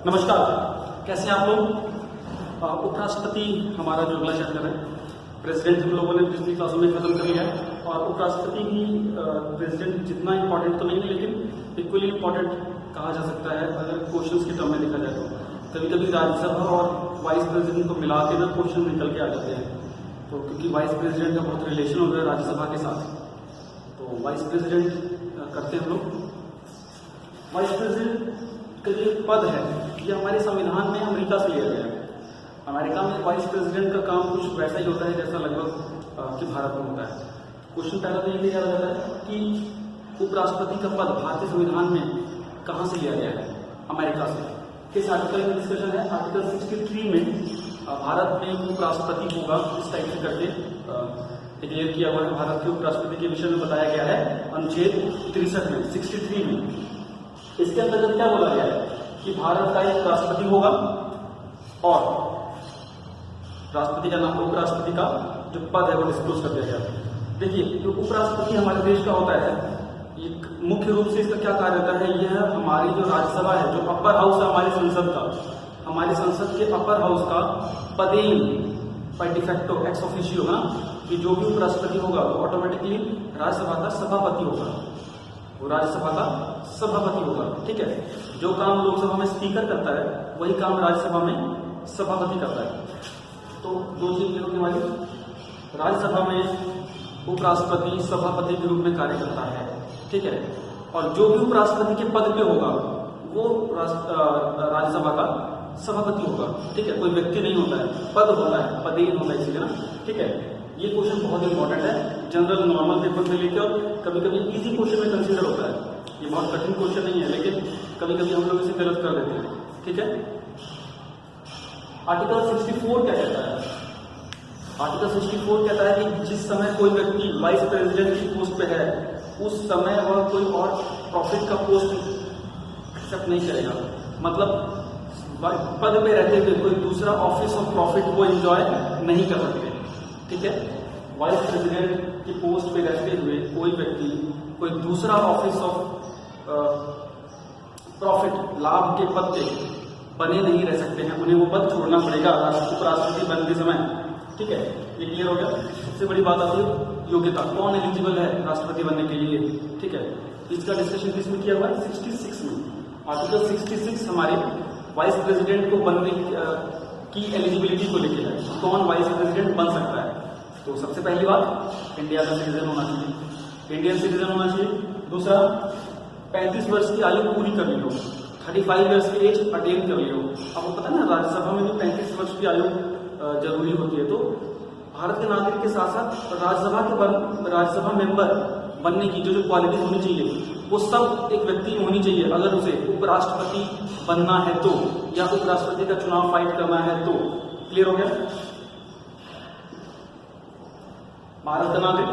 नमस्कार, कैसे हैं आप लोग। उपराष्ट्रपति हमारा जो अगला चैप्टर है, प्रेसिडेंट हम लोगों ने पिछली क्लासों में खत्म कर लिया है। और उपराष्ट्रपति भी प्रेसिडेंट जितना इंपॉर्टेंट तो नहीं है, लेकिन इक्वली इंपॉर्टेंट कहा जा सकता है अगर क्वेश्चंस के टर्म में देखा जाए तो। कभी कभी राज्यसभा और वाइस प्रेसिडेंट को मिला के ना क्वेश्चन निकल के आ जाते हैं, तो क्योंकि वाइस प्रेसिडेंट का बहुत रिलेशन होता है राज्यसभा के साथ, तो वाइस प्रेसिडेंट करते हैं हम लोग। वाइस प्रेसिडेंट का जो पद है ये हमारे संविधान में अमेरिका से लिया गया है। अमेरिका में वाइस प्रेसिडेंट का काम कुछ वैसा ही होता है जैसा लगभग कि भारत में होता है। क्वेश्चन पहला तो ये लिया जाता है कि उपराष्ट्रपति का पद भारतीय संविधान में कहाँ से लिया गया है? अमेरिका से। किस आर्टिकल में डिस्कशन है? आर्टिकल 63 में भारत में उपराष्ट्रपति होगा, इस टाइप से करके डिक्लेयर किया हुआ है। भारत के उपराष्ट्रपति के विषय में बताया गया है अनुच्छेद 63 में, 63 में। इसके अंतर्गत क्या बोला गया है कि भारत का एक राष्ट्रपति होगा और राष्ट्रपति का नाम, उपराष्ट्रपति का जो पद है वो डिस्क्लोज कर दिया गया। देखिए, जो उपराष्ट्रपति हमारे देश का होता है, एक मुख्य रूप से इसका क्या कार्य रहता है, यह हमारी जो राज्यसभा है, जो अपर हाउस है हमारी संसद का, हमारी संसद के अपर हाउस का पदेन बाय डिफेक्टो एक्स ऑफिशियो ना, कि जो भी उपराष्ट्रपति होगा वो ऑटोमेटिकली राज्यसभा का सभापति होगा, वो राज्यसभा का सभापति होगा। ठीक है, जो काम लोकसभा में स्पीकर करता है वही काम राज्यसभा में सभापति करता है। तो दो चीज होने वाली, राज्यसभा में उपराष्ट्रपति सभापति के रूप में कार्य करता है। ठीक है, और जो भी उपराष्ट्रपति के पद पे होगा वो राज्यसभा का सभापति होगा। ठीक है, कोई व्यक्ति नहीं होता है, पद होता है, पदेन होता है इसीलिए ना। ठीक है, ये क्वेश्चन बहुत इंपॉर्टेंट है, जनरल नॉर्मल पेपर में लेके और कभी कभी इजी क्वेश्चन में कंसीडर होता है। ये बहुत कठिन क्वेश्चन नहीं है, लेकिन कभी कभी हम लोग इसे गलत कर देते हैं। ठीक है, आर्टिकल 64 क्या कहता है? आर्टिकल 64 कहता है कि जिस समय कोई व्यक्ति वाइस प्रेसिडेंट की पोस्ट पे है उस समय वह कोई और प्रॉफिट का पोस्ट एक्सेप्ट नहीं करेगा। मतलब पद पे रहते हुए कोई दूसरा ऑफिस ऑफ प्रॉफिट को एंजॉय नहीं कर सकते। ठीक है, वाइस प्रेसिडेंट की पोस्ट पे रहते हुए कोई व्यक्ति कोई दूसरा ऑफिस ऑफ प्रॉफिट, लाभ के पद पे बने नहीं रह सकते हैं, उन्हें वो पद छोड़ना पड़ेगा उपराष्ट्रपति बनते समय। ठीक है, ये क्लियर हो गया। सबसे बड़ी बात आती है योग्यता, कौन एलिजिबल है राष्ट्रपति बनने के लिए। ठीक है, इसका डिस्कशन किसमें किया हुआ है? 66 में। आर्टिकल 66 हमारे वाइस प्रेसिडेंट को बनने की एलिजिबिलिटी को लेकर है, कौन वाइस प्रेसिडेंट बन सकता है। तो सबसे पहली बात, इंडिया का सिटीजन होना चाहिए, इंडियन सिटीजन होना चाहिए। दूसरा, 35 वर्ष की आयु पूरी कर ली हो, 35 ईयर्स की एज अटेन कर ली हो। आपको पता है ना, राज्यसभा में भी 35 वर्ष की आयु जरूरी होती है। तो भारत के नागरिक के साथ साथ राज्यसभा मेंबर बनने की जो क्वालिटीज होनी चाहिए वो सब एक व्यक्ति होनी चाहिए अगर उसे उपराष्ट्रपति बनना है तो, या उपराष्ट्रपति का चुनाव फाइट करना है तो। क्लियर हो गया? भारत का नागरिक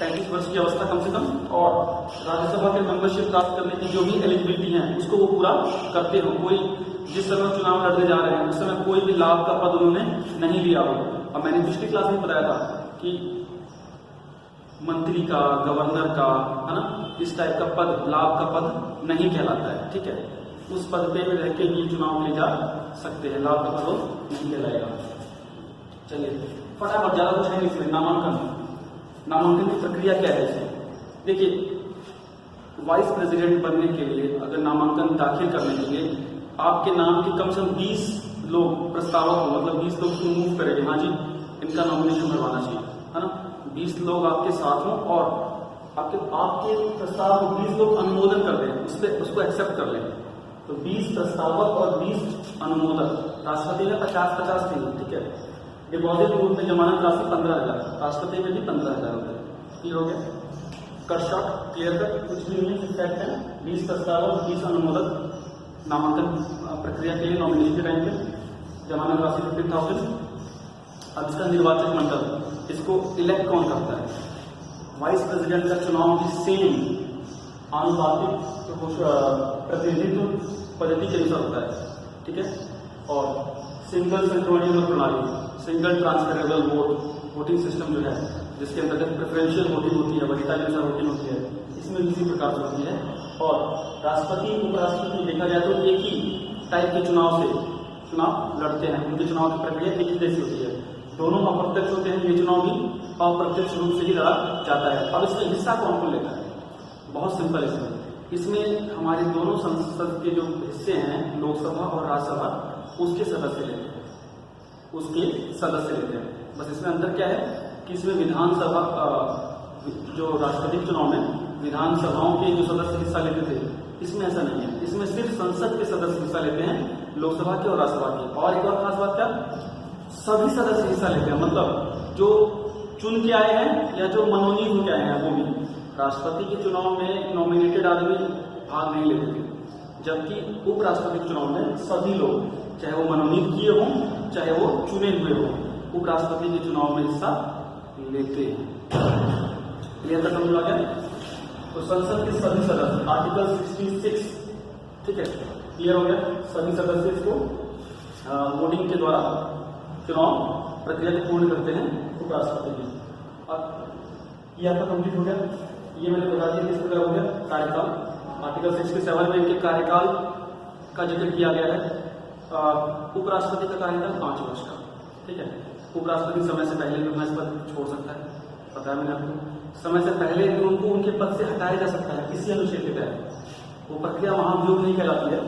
35 वर्ष की अवस्था कम से कम और राज्यसभा के मेंबरशिप प्राप्त करने की जो भी एलिजिबिलिटी है उसको वो पूरा करते हो। कोई जिस समय चुनाव लड़ने जा रहे हैं उस समय कोई भी लाभ का पद उन्होंने नहीं लिया हो। और मैंने पिछली क्लास में बताया था कि मंत्री का, गवर्नर का, है ना, इस टाइप का पद, लाभ का पद नहीं कहलाता है। ठीक है, उस पद पे रह के भी चुनाव ले जा सकते हैं, लाभ का पद नहीं कहलाएगा। चलिए फटाफट, ज्यादा कुछ है इसमें। नामांकन की प्रक्रिया क्या है इसमें? देखिए, वाइस प्रेसिडेंट बनने के लिए अगर नामांकन दाखिल करने के लिए आपके नाम के कम से कम 20 लोग प्रस्तावक हो, मतलब 20 लोग मूव करेंगे, हाँ जी इनका नॉमिनेशन करवाना चाहिए, है ना। 20 लोग आपके साथ हों और आपके प्रस्ताव को 20 लोग अनुमोदन कर दें, उसको एक्सेप्ट कर लें। तो 20 प्रस्तावक और 20 अनुमोदन। राष्ट्रपति में 50-50 थे। ठीक है, डिपॉजिट रूप में जमानत राशि 15,000, राष्ट्रपति में भी 15,000 रुपये। क्लियर हो गया? कट शॉट, क्लियर कट, कुछ भी नहीं है। 20 प्रस्तावक, 20 अनुमोदन नामांकन प्रक्रिया के लिए, नॉमिनेशन के टाइम पे जमानत राशि 15,000। अब इसका निर्वाचक मंडल, इसको इलेक्ट कौन करता है? वाइस प्रेसिडेंट का चुनाव की सेम आनुपातिक प्रतिनिधित्व पद्धति के अनुसार होता है। ठीक है, और सिंगल संक्रमणीय प्रणाली, सिंगल ट्रांसफरेबल वोटिंग सिस्टम जो है, जिसके अंतर्गत प्रेफरेंशियल वोटिंग होती है, वरीयता के अनुसार वोटिंग होती है, इसमें इसी प्रकार से होती है। और राष्ट्रपति उपराष्ट्रपति देखा जाए तो एक ही टाइप के चुनाव लड़ते हैं, उनके चुनाव की प्रक्रिया एक ही जैसी होती है। दोनों अप्रत्यक्ष होते हैं, ये चुनाव भी अप्रत्यक्ष रूप से ही लड़ा जाता है। अब इसमें हिस्सा कौन कौन लेता है? बहुत सिंपल इसमें हमारे दोनों संसद के जो हिस्से हैं, लोकसभा और राज्यसभा, उसके सदस्य लेते हैं, बस इसमें अंतर क्या है कि इसमें विधानसभा जो राष्ट्रपति चुनाव में विधानसभाओं के जो सदस्य हिस्सा लेते थे, इसमें ऐसा नहीं है। इसमें सिर्फ संसद के सदस्य हिस्सा लेते हैं, लोकसभा के और राज्यसभा के। और एक और खास बात क्या, सभी सदस्य हिस्सा लेते हैं, मतलब जो चुन के आए हैं या जो मनोनीत होकर आए हैं वो भी। राष्ट्रपति के चुनाव में नॉमिनेटेड आदमी भाग नहीं लेते थे, जबकि उपराष्ट्रपति के चुनाव में सभी लोग, चाहे वो मनोनीत किए हों चाहे वो चुने हुए हों, उपराष्ट्रपति के चुनाव में हिस्सा लेते हैं। क्लियर तक समझ आ गया? तो संसद के सभी सदस्य, आर्टिकल 66, ठीक है, क्लियर हो गया? सभी सदस्य इसको वोटिंग के द्वारा चुनाव प्रक्रिया को पूर्ण करते हैं उपराष्ट्रपति की। अब ये आपका कंप्लीट हो गया। ये मैंने बता दिया किस प्रकार हो गया कार्यकाल। आर्टिकल 67 में इनके कार्यकाल का जिक्र किया गया है। उपराष्ट्रपति का कार्यकाल 5 वर्ष का, ठीक है। उपराष्ट्रपति समय से पहले भी अपना इस पद छोड़ सकता है, पता है मैंने आपको। समय से पहले भी उनको उनके पद से हटाया जा सकता है किसी अनुच्छेद के तहत। वो प्रक्रिया महाभियोग नहीं कहलाती है,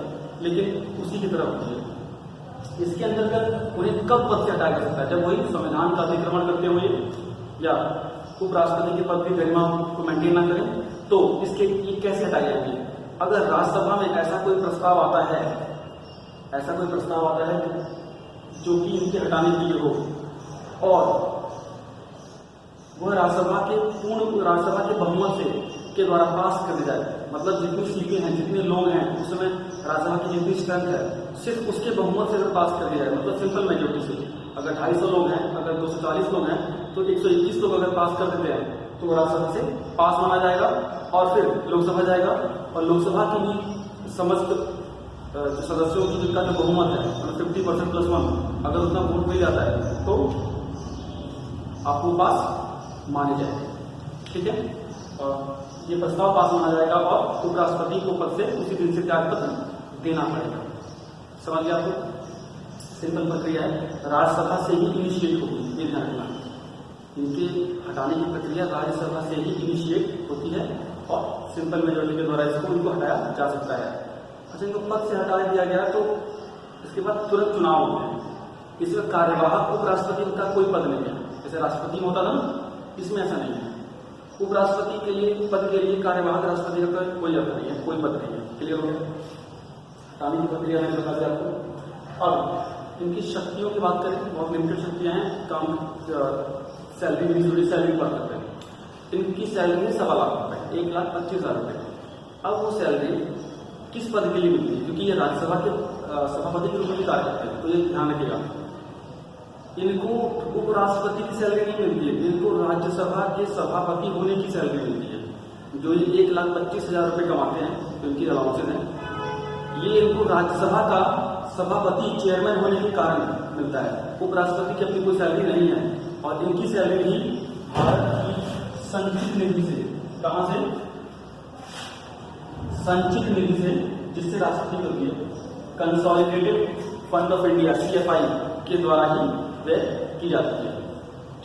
लेकिन उसी की तरह होती है। इसके अंतर्गत उन्हें कब पद से हटाया जा सकता है? जब वही संविधान का अतिक्रमण करते हुए या उपराष्ट्रपति के पद की गरिमा को मेंटेन न करें, तो इसके ये कैसे हटाई जाएगी? अगर राज्यसभा में ऐसा कोई प्रस्ताव आता है जो कि इनके हटाने के लिए हो, और वह राज्यसभा के बहुमत के द्वारा पास कर दी जाए, मतलब जितनी सीटें हैं, जितने लोग हैं, उस समय राज्यसभा की जितनी स्ट्रेंथ है, सिर्फ उसके बहुमत से अगर पास कर दिया जाए, मतलब सिंपल मेजोरिटी से, अगर 250 लोग हैं, अगर 240 लोग हैं, तो 121 लोग अगर पास कर देते हैं तो वो राज्यसभा से पास माना जाएगा, और फिर लोकसभा जाएगा, और लोकसभा की भी समस्त सदस्यों की जिनका जो बहुमत है, मतलब 50% + 1, अगर उतना वोट मिल जाता है तो आपको पास माने जाएंगे, ठीक है। और ये प्रस्ताव पास माना जाएगा और उपराष्ट्रपति को पद से उसी दिन से त्यागपत्र देना पड़ेगा। समझ गया आपको? सिंपल प्रक्रिया है, राज्यसभा से ही इनिशिएट होगी, ये ध्यान रखना। इनके हटाने की प्रक्रिया राज्यसभा से ही इनिशिएट होती है और सिंपल मेजोरिटी के द्वारा इनको हटाया जा सकता है। अच्छा, इनको पद से हटा दिया गया तो इसके बाद तुरंत चुनाव होते हैं। इसमें कार्यवाहक उपराष्ट्रपति का कोई पद नहीं है, जैसे राष्ट्रपति में होता था ना, इसमें ऐसा नहीं है। उपराष्ट्रपति के लिए पद के लिए कार्यवाहक राष्ट्रपति का कोई अर्थ नहीं है, कोई पद नहीं है। क्लियर हो गया? हटाने की प्रक्रिया मैंने बता दिया आपको। अब इनकी शक्तियों की बात करें, बहुत लिमिटेड शक्तियां हैं, काम सैलरी भी सैलरी पढ़ सकते हैं। इनकी सैलरी है 1.25 लाख रुपए, 1,25,000 रुपए। अब वो सैलरी किस पद के लिए मिलती है? क्योंकि ये राज्यसभा के सभापति के रूप में कार्य करते हैं, तो ये ध्यान रखिएगा। इनको उपराष्ट्रपति की सैलरी नहीं मिलती है, इनको राज्यसभा के सभापति होने की सैलरी मिलती है। जो ये 1,25,000 रुपए कमाते हैं, तो इनकी अलाउंसेज है, ये इनको राज्यसभा का सभापति चेयरमैन होने के कारण मिलता है। उपराष्ट्रपति की अपनी कोई सैलरी नहीं है, और इनकी सैलरी भी भारत की संचित निधि से, कहां से? संचित निधि से, जिससे राष्ट्रपति होती है, consolidated fund of India CFI के द्वारा ही व्यय की जाती है।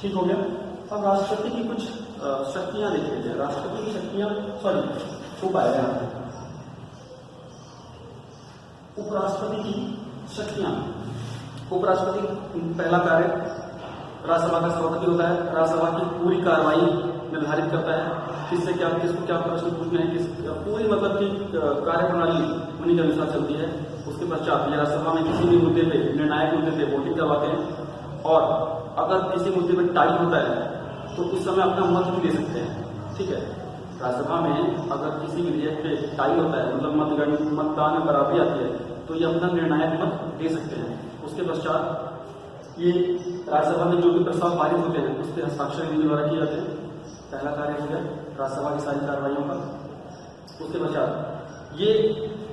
ठीक हो गया? अब राष्ट्रपति की कुछ शक्तियां देख लेते हैं। राष्ट्रपति की शक्तियां, उपाय हैं। उपराष्ट्रपति की शक्तियां, उपराष्ट्रपति पहला कार्य राज्यसभा का सभापति होता है, राज्यसभा की पूरी कार्रवाई निर्धारित करता है, किससे क्या, किसको क्या प्रश्न पूछने हैं, पूरी मतलब की कार्यप्रणाली उन्हीं के अनुसार चलती है। उसके पश्चात राज्यसभा में किसी भी मुद्दे पे, निर्णायक मुद्दे पे वोटिंग करवाते हैं, और अगर किसी मुद्दे पे टाई होता है तो उस समय अपना मत भी दे सकते हैं। ठीक है, राज्यसभा में अगर किसी विधेयक पे टाई होता है, मतलब मतदान में बराबरी आती है, तो ये अपना निर्णायक मत दे सकते हैं। उसके पश्चात ये राज्यसभा में जो भी प्रस्ताव पारित होते हैं उस पर हस्ताक्षर इनके द्वारा किए जाते हैं। पहला कार्य हो गया राज्यसभा की सारी कार्रवाइयों का। उसके पश्चात ये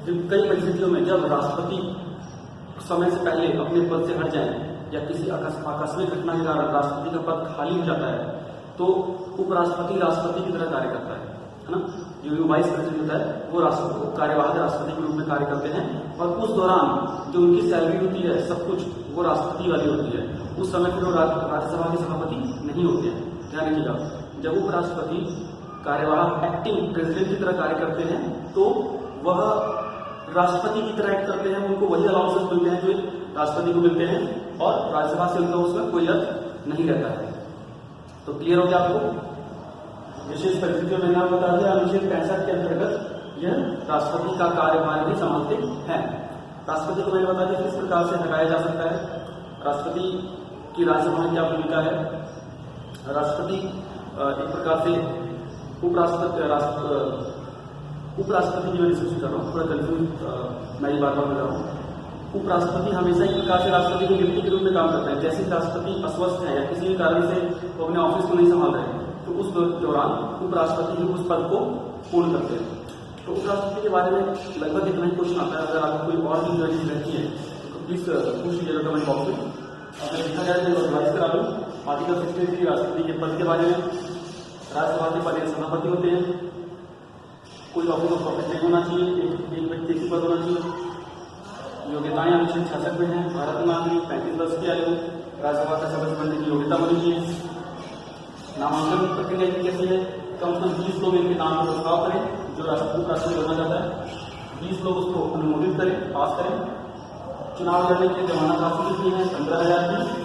कई परिस्थितियों में जब राष्ट्रपति समय से पहले अपने पद से हट जाए या किसी आकस्मिक घटना के कारण राष्ट्रपति का पद खाली हो जाता है, तो उपराष्ट्रपति राष्ट्रपति की तरह कार्य करता है ना। जो वाइस प्रेसिडेंट होता है वो राष्ट्रपति कार्यवाहक राष्ट्रपति के रूप में कार्य करते हैं, और उस दौरान जो उनकी सैलरी होती है सब कुछ वो राष्ट्रपति वाली होती है। उस समय फिर वो राज्यसभा के सभापति नहीं होते हैं। ध्यान रखिएगा, जब उपराष्ट्रपति कार्यवाहक एक्टिंग प्रेसिडेंट की तरह कार्य करते हैं तो वह राष्ट्रपति की तरह एक्ट करते हैं, उनको वही अलाउंसेस मिलते हैं जो राष्ट्रपति को मिलते हैं, और राज्यसभा से उनका उसमें कोई अर्थ नहीं रहता है। तो क्लियर हो गया आपको? विशेष परिस्थितियों में नाम बता दिया, अनुच्छेद 65 के अंतर्गत यह राष्ट्रपति का कार्यभार भी संभालते हैं। राष्ट्रपति को मैंने बता दिया किस प्रकार से हटाया जा सकता है, राष्ट्रपति की राज्यसभा में क्या भूमिका है। राष्ट्रपति एक प्रकार से उपराष्ट्रपति की मैं डिस्कशन कर रहा हूँ, थोड़ा कंफ्यूज मैं ये बार बार रहा हूँ। उपराष्ट्रपति हमेशा एक प्रकार से राष्ट्रपति के गिनती के रूप में काम करते हैं। जैसे राष्ट्रपति अस्वस्थ है या किसी भी कारण से वो अपने ऑफिस को नहीं संभाल रहे हैं तो उस दौरान उपराष्ट्रपति ही उस पद को पूर्ण करते हैं। तो उपराष्ट्रपति के बारे में लगभग इतना ही क्वेश्चन आता है। अगर आपको कोई और भी क्वेरी रहती है तो प्लीज पूछ लीजिएगा कमेंट बॉक्स में। अगर लिखा जाए तो रिवाइज करा लो। आर्टिकल 63 राष्ट्रपति के पद के बारे में, राज्यसभा के पद सभापति होते हैं, कोई ऑफिस ऑफ ऑफिस नहीं होना चाहिए, एक व्यक्ति एक पद होना चाहिए। योग्यताएं अनुच्छेद 66 में है, भारत नागरिक, 35 वर्ष की आयु, राज्यसभा का सदस्य बनने की योग्यता होनी चाहिए। नामांकन प्रक्रिया की कैसी है, कम से कम 20 लोग इनके नाम पर प्रस्ताव करें जो राष्ट्रपति बनना चाहता है, 20 लोग उसको अनुमोदित करें, पास करें। चुनाव लड़ने की जमानत हासिल कितनी है, 15,000 की।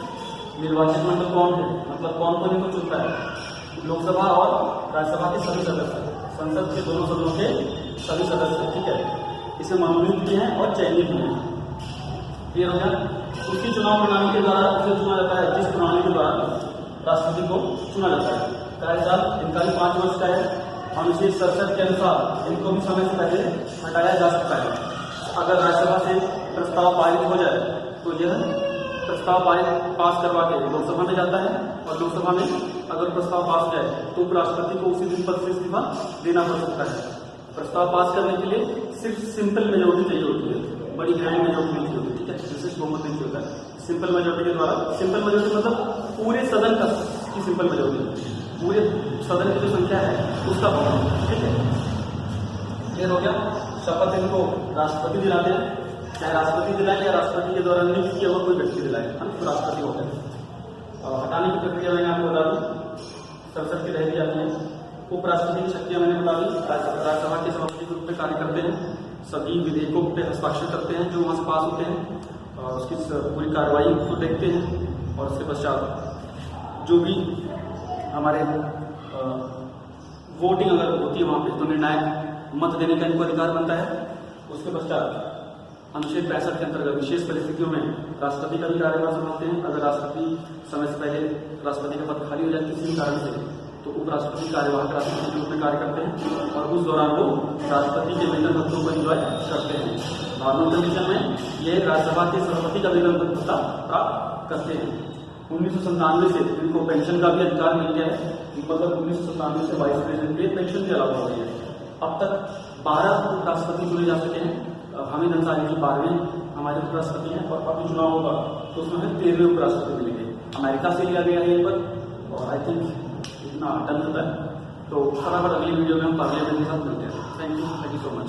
निर्वाचित मंडल कौन है, मतलब कौन कौन इनको चुनता है, लोकसभा और राज्यसभा के सभी सदस्य, संसद के दोनों सदनों के सभी सदस्य, ठीक है। इसे मनोनीत भी हैं और चयनित भी हैं। क्लियर हो गया? उसकी चुनाव प्रणाली के द्वारा उसे चुना जाता है जिस प्रणाली के द्वारा राष्ट्रपति को चुना जाता है। कार्यकाल इनका भी 5 वर्ष का है। अनुच्छेद 67 के अनुसार इनको भी समय से पहले हटाया जा सकता है। अगर राज्यसभा से प्रस्ताव पारित हो जाए तो यह प्रस्ताव पास करवा के लोकसभा में जाता है, और लोकसभा में अगर प्रस्ताव पास जाए तो उपराष्ट्रपति को उसी दिन पद से इस्तीफा देना पड़ सकता है। प्रस्ताव पास करने के लिए सिर्फ सिंपल मेजोरिटी चाहिए होती है, बड़ी ग्रैंड मेजोरिटी नहीं होती, ठीक है, विशेष बहुमत नहीं होता है। सिंपल मेजोरिटी के द्वारा, सिंपल मेजोरिटी मतलब पूरे सदन का की सिंपल मेजोरिटी, पूरे सदन की जो संख्या है उसका बहुमत, ठीक है। क्लियर हो गया? शपथ इनको राष्ट्रपति दिलाते हैं, चाहे राष्ट्रपति दिलाए या राष्ट्रपति के द्वारा नियुक्त किया हुआ कोई व्यक्ति दिलाए, तो राष्ट्रपति होता है। हटाने की प्रक्रिया मैंने आपको बता दी, संसद की रह जाती है। उपराष्ट्रपति की शक्तियां मैंने बता दी, राज्यसभा के सभापति के रूप में कार्य करते हैं, सभी विधेयकों पे हस्ताक्षर करते हैं जो वहां से पास होते हैं, और उसकी पूरी कार्रवाई को देखते हैं, और उसके पश्चात जो भी हमारे वोटिंग अगर होती है वहां पे तो निर्णायक मत देने का इनको अधिकार बनता है। उसके पश्चात अनुच्छेद 65 के अंतर्गत विशेष परिस्थितियों में राष्ट्रपति का भी कार्यभार संभालते हैं। अगर राष्ट्रपति समय से पहले राष्ट्रपति का पद खाली हो जाए किसी भी कारण से तो उपराष्ट्रपति कार्यवाहक राष्ट्रपति के रूप में कार्य करते हैं, और उस दौरान वो राष्ट्रपति के वेतन भत्तों को एंजॉय करते हैं। नॉर्मल कंडीशन में ये राज्यसभा के सभापति का वेतन भत्ता प्राप्त करते हैं। 1997 से इनको पेंशन का भी अधिकार मिल गया है, मतलब 1997 से वाइस प्रेसिडेंट के पेंशन भी अलाउ हो गई है। अब तक 12 उपराष्ट्रपति चुने जा सके हैं। हामिद अंसारी जी 12वें हमारे उपराष्ट्रपति हैं, और अभी चुनाव होगा तो उसमें हमें 13वें उपराष्ट्रपति मिलेंगे। अमेरिका से लिया गया है ये पद, और आई थिंक इतना डन होता है। तो फटाफट अगली वीडियो में हम पार्लियामेंट के साथ मिलते हैं। Thank you so much.